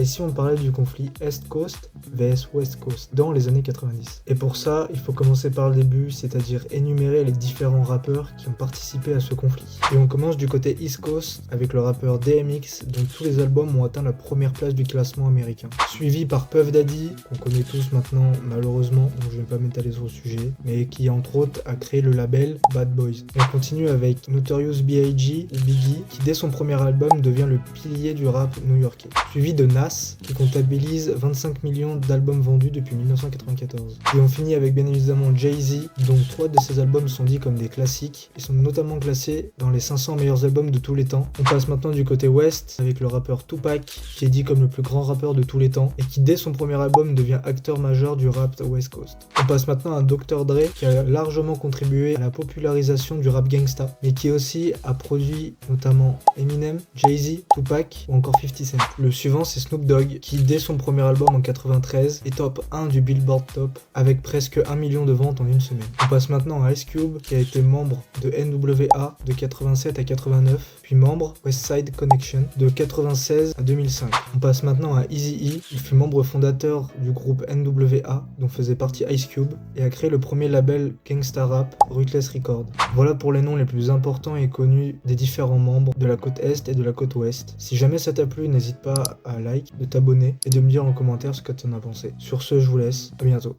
Et si on parlait du conflit East Coast vs West Coast dans les années 90? Et pour ça, il faut commencer par le début, c'est-à-dire énumérer les différents rappeurs qui ont participé à ce conflit. Et on commence du côté East Coast avec le rappeur DMX, dont tous les albums ont atteint la première place du classement américain. Suivi par Puff Daddy, qu'on connaît tous maintenant malheureusement, donc je ne vais pas m'étaler sur le sujet, mais qui entre autres a créé le label Bad Boys. On continue avec Notorious B.I.G. ou Biggie, qui dès son premier album devient le pilier du rap new-yorkais. Suivi de Nas, qui comptabilise 25 millions d'albums vendus depuis 1994. Et on finit avec bien évidemment Jay-Z, dont 3 de ses albums sont dits comme des classiques, et sont notamment classés dans les 500 meilleurs albums de tous les temps. On passe maintenant du côté West, avec le rappeur Tupac, qui est dit comme le plus grand rappeur de tous les temps, et qui dès son premier album devient acteur majeur du rap West Coast. On passe maintenant à Dr. Dre, qui a largement contribué à la popularisation du rap gangsta, mais qui aussi a produit notamment Eminem, Jay-Z, Tupac ou encore 50 Cent. Le suivant c'est Snoop Dogg, qui dès son premier album en 93 est top 1 du Billboard Top, avec presque 1 million de ventes en une semaine. On passe maintenant à Ice Cube, qui a été membre de NWA de 87 à 89, puis membre West Side Connection de 96 à 2005. On passe maintenant à Eazy-E, il fut membre fondateur du groupe NWA, dont faisait partie Ice Cube, et a créé le premier label gangsta rap, Ruthless Records. Voilà pour les noms les plus importants et connus des différents membres de la côte Est et de la côte Ouest. Si jamais ça t'a plu, n'hésite pas à like, de t'abonner et de me dire en commentaire ce que tu en as pensé. Sur ce, je vous laisse, à bientôt.